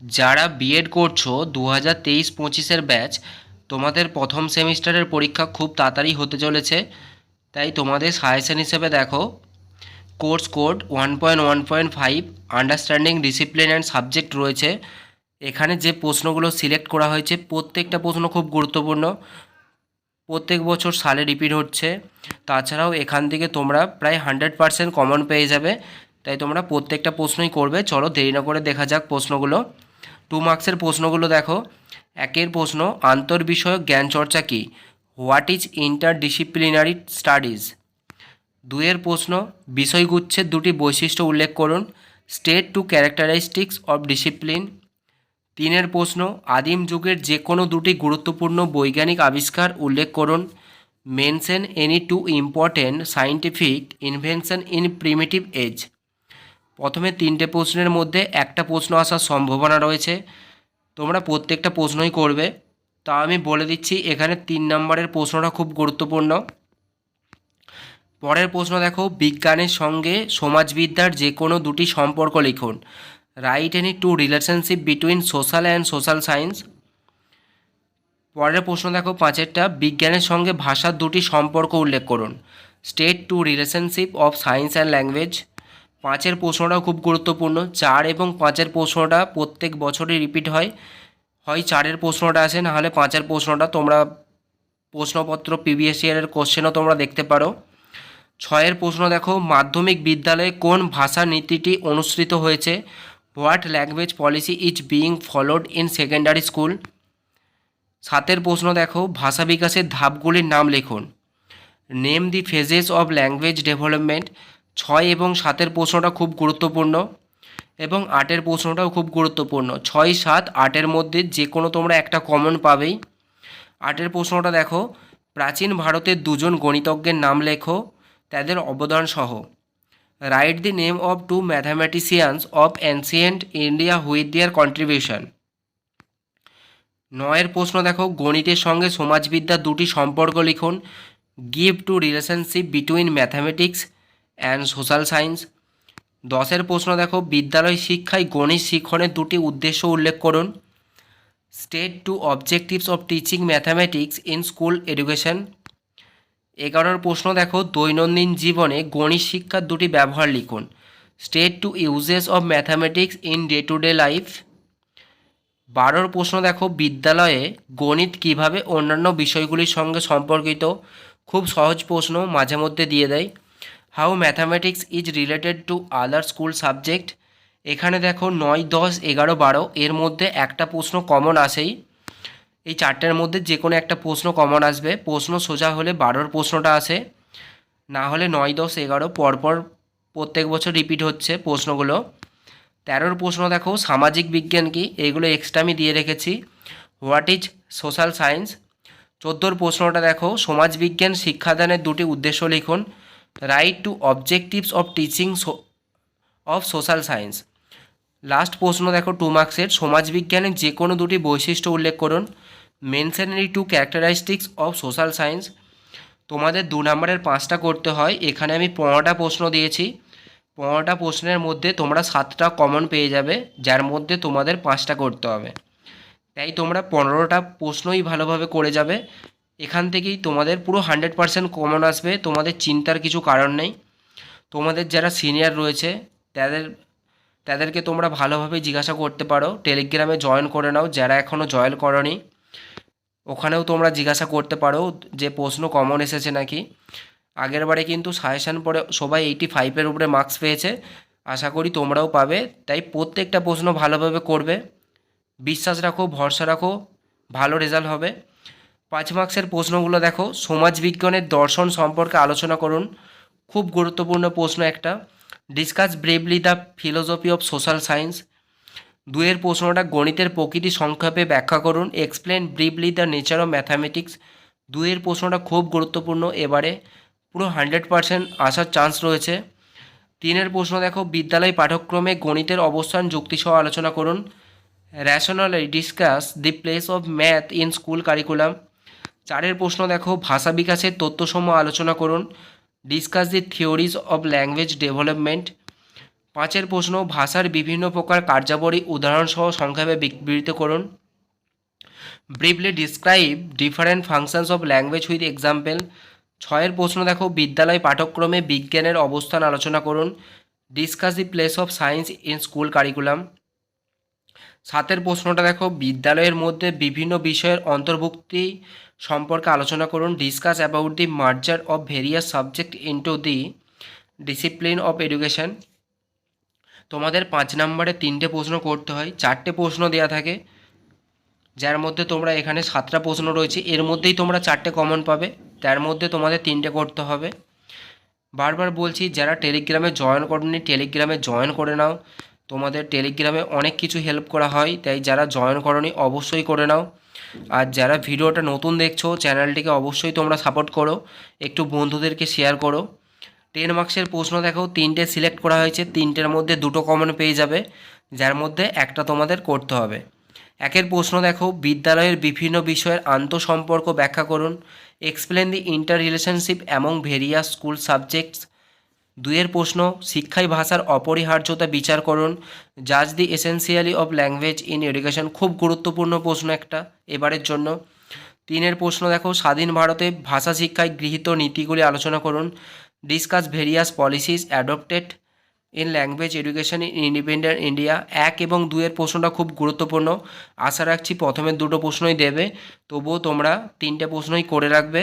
যারা বিএড করছো 2023-25 ব্যাচ, তোমাদের প্রথম সেমিস্টারের পরীক্ষা খুব তাড়াতাড়ি হতে চলেছে। তাই তোমাদের সাজেশন হিসেবে দেখো, course code 1.1.5 understanding discipline and subject রয়েছে। এখানে যে প্রশ্নগুলো সিলেক্ট করা হয়েছে প্রত্যেকটা প্রশ্ন খুব গুরুত্বপূর্ণ, প্রত্যেক বছর সালে রিপিট হচ্ছে। তাছাড়াও এখান থেকে তোমরা প্রায় 100% কমন পেয়ে যাবে। তাই তোমরা প্রত্যেকটা প্রশ্নই করবে। চলো দেরি না করে দেখা যাক প্রশ্নগুলো। 2 মার্কসের প্রশ্নগুলো দেখো। একের প্রশ্ন, আন্তর্বিষয়ক জ্ঞান চর্চা কী? What is interdisciplinary studies? 2-এর প্রশ্ন, বিষয়গুচ্ছের দুটি বৈশিষ্ট্য উল্লেখ করুন। State two characteristics of discipline. 3-এর প্রশ্ন, আদিম যুগের যে কোনো দুটি গুরুত্বপূর্ণ বৈজ্ঞানিক আবিষ্কার উল্লেখ করুন। Mention any two important scientific invention in primitive age. প্রথমে 3টে প্রশ্নের মধ্যে একটা প্রশ্ন আসার সম্ভাবনা রয়েছে। তোমরা প্রত্যেকটা প্রশ্নই করবে। তা আমি বলে দিচ্ছি, এখানে 3 নম্বরের প্রশ্নটা খুব গুরুত্বপূর্ণ। পরের প্রশ্ন দেখো, বিজ্ঞানের সঙ্গে সমাজবিদ্যার যে কোনো দুটি সম্পর্ক লিখুন। Right any two relationship between social and social science. পরের প্রশ্ন দেখো 5-এরটা, বিজ্ঞানের সঙ্গে ভাষার দুটি সম্পর্ক উল্লেখ করুন। State two relationship of science and language. 5-এর প্রশ্নটাও খুব গুরুত্বপূর্ণ। 4 এবং 5-এর প্রশ্নটা প্রত্যেক বছরই রিপিট হয়। হয় 4-এর প্রশ্নটা আসে, না হলে 5-এর প্রশ্নটা তোমরা প্রশ্নপত্র প্রিভিয়াস ইয়ারের কোশ্চেনও তোমরা দেখতে পারো। 6-এর প্রশ্ন দেখো, মাধ্যমিক বিদ্যালয়ে কোন ভাষা নীতিটি অনুসৃত হয়েছে? What language policy is being followed in secondary school. 7-এর প্রশ্ন দেখো, ভাষা বিকাশের ধাপগুলির নাম লিখুন। Name the phases of language development. 6 এবং 7-এর প্রশ্নটা খুব গুরুত্বপূর্ণ, এবং 8-এর প্রশ্নটাও খুব গুরুত্বপূর্ণ। 6, 7, 8-এর মধ্যে যে কোনো তোমরা একটা কমন পাবেই। 8-এর প্রশ্নটা দেখো, প্রাচীন ভারতের দুজন গণিতজ্ঞের নাম লেখো, তাদের অবদান সহ। Write the name of 2 mathematicians of ancient India with their contribution. 9-এর প্রশ্ন দেখো, গণিতের সঙ্গে সমাজবিদ্যার দুটি সম্পর্ক লিখুন। Give two relationship between mathematics and social science. 10-এর প্রশ্ন দেখো, বিদ্যালয় শিক্ষায় গণিত শিক্ষণের দুটি উদ্দেশ্য উল্লেখ করুন। State two objectives of teaching mathematics in school education. 11-এর প্রশ্ন দেখো, দৈনন্দিন জীবনে গণিত শিক্ষার দুটি ব্যবহার লিখুন। State two uses of mathematics in day to day life. 12-র প্রশ্ন দেখো, বিদ্যালয়ে গণিত কিভাবে অন্যান্য বিষয়গুলির সঙ্গে সম্পর্কিত। খুব সহজ প্রশ্ন, মাঝে মধ্যে দিয়ে দেয়। How mathematics is related to other school subject. এখানে দেখো 9, 10, 11, 12 এর মধ্যে একটা প্রশ্ন কমন আসেই। এই 4টের মধ্যে যে কোনো একটা প্রশ্ন কমন আসবে। প্রশ্ন সোজা হলে 12-র প্রশ্নটা আসে, না হলে 9, 10, 11 পরপর প্রত্যেক বছর রিপিট হচ্ছে প্রশ্নগুলো। 13-র প্রশ্ন দেখো, সামাজিক বিজ্ঞান কি? এগুলো এক্সট্রা আমি দিয়ে রেখেছি। What is social science. 14-র প্রশ্নটা দেখো, সমাজবিজ্ঞান শিক্ষাদানের দুটি উদ্দেশ্য লিখুন। Write two objectives of teaching of social science. Last প্রশ্ন দেখো 2 মার্কসের, সমাজবিজ্ঞানের যে কোনো দুটি বৈশিষ্ট্য উল্লেখ করুন। Mention any two characteristics of social science. তোমাদের 2 নম্বরের 5টা করতে হয়। এখানে আমি 15টা প্রশ্ন দিয়েছি। 15টা প্রশ্নের মধ্যে তোমরা 7টা কমন পেয়ে যাবে, যার মধ্যে তোমাদের 5টা করতে হবে। তাই তোমরা 15টা প্রশ্নই ভালোভাবে করে যাবে। এখান থেকেই তোমাদের পুরো 100% কমন আসবে, তোমাদের চিন্তার কিছু কারণ নেই। তোমাদের যারা সিনিয়র রয়েছে তাদের তাদেরকে তোমরা ভালোভাবে জিজ্ঞাসা করতে পারো। টেলিগ্রামে জয়েন করে নাও যারা এখনও জয়েন করনি। ওখানেও তোমরা জিজ্ঞাসা করতে পারো যে প্রশ্ন কমন এসেছে নাকি। আগের বারে কিন্তু সাজেশান পড়ে সবাই 85-এর উপরে মার্কস পেয়েছে। আশা করি তোমরাও পাবে। তাই প্রত্যেকটা প্রশ্ন ভালোভাবে করবে, বিশ্বাস রাখো, ভরসা রাখো, ভালো রেজাল্ট হবে। 5 মার্কসের প্রশ্নগুলো দেখো, সমাজবিজ্ঞানের দর্শন সম্পর্কে আলোচনা করুন। খুব গুরুত্বপূর্ণ প্রশ্ন একটা। Discuss briefly the philosophy of social science. 2-এর প্রশ্নটা, গণিতের প্রকৃতি সংক্ষেপে ব্যাখ্যা করুন। Explain briefly the nature of mathematics. 2-এর প্রশ্নটা খুব গুরুত্বপূর্ণ, এবারে পুরো 100% আসার চান্স রয়েছে। 3-এর প্রশ্ন দেখো, বিদ্যালয় পাঠ্যক্রমে গণিতের অবস্থান যুক্তিসহ আলোচনা করুন। Rationally discuss the place of math in school curriculum. 4-এর প্রশ্ন দেখো, ভাষা বিকাশের তথ্যসমূহ আলোচনা করুন। Discuss the theories of language development. 5 প্রশ্ন, ভাষার বিভিন্ন প্রকার কার্যাবলী উদাহরণসহ সংক্ষেপে বিবৃত করুন। Briefly describe different functions of language with example. 6 প্রশ্ন দেখো, বিদ্যালয় পাঠ্যক্রমে বিজ্ঞানের অবস্থান আলোচনা করুন। Discuss the place of science in school curriculum. 7 প্রশ্নটা দেখো, বিদ্যালয়ের মধ্যে বিভিন্ন বিষয়ের অন্তর্ভুক্তি সম্পর্কে আলোচনা করুন। Discuss about the merger of various subject into the discipline of education. তোমাদের 5 নম্বরে 3টে প্রশ্ন করতে হয়, 4টে প্রশ্ন দেওয়া থাকে, যার মধ্যে তোমরা এখানে 7টা প্রশ্ন রয়েছে, এর মধ্যেই তোমরা 4টে কমন পাবে, তার মধ্যে তোমাদের 3টে করতে হবে। বারবার বলছি, যারা টেলিগ্রামে জয়েন করোনি টেলিগ্রামে জয়েন করে নাও, তোমাদের টেলিগ্রামে অনেক কিছু হেল্প করা হয়, তাই যারা জয়েন করোনি অবশ্যই করে নাও। আর যারা ভিডিওটা নতুন দেখছো, চ্যানেলটিকে অবশ্যই তোমরা সাপোর্ট করো, একটু বন্ধুদেরকে শেয়ার করো। 10 মার্কসের প্রশ্ন দেখো, 3টে সিলেক্ট করা হয়েছে, 3টের মধ্যে 2টো কমন পেয়ে যাবে, যার মধ্যে একটা তোমাদের করতে হবে। 1 প্রশ্ন দেখো, বিদ্যালয়ের বিভিন্ন বিষয়ের আন্তঃসম্পর্ক ব্যাখ্যা করুন। Explain the interrelationship among various school subjects. 2 প্রশ্ন, শিক্ষায় ভাষার অপরিহার্যতা বিচার করুন। জাজ the essentiality of language in education. খুব গুরুত্বপূর্ণ প্রশ্ন একটা এবারের জন্য। 3 প্রশ্ন দেখো, স্বাধীন ভারতে ভাষা শিক্ষায় গৃহীত নীতিগুলি আলোচনা করুন। Discuss various policies adopted in language education in independent India. 1 এবং 2 প্রশ্নটা খুব গুরুত্বপূর্ণ, আশা রাখছি প্রথমের 2টো প্রশ্নই দেবে, তবুও তোমরা 3টে প্রশ্নই করে রাখবে।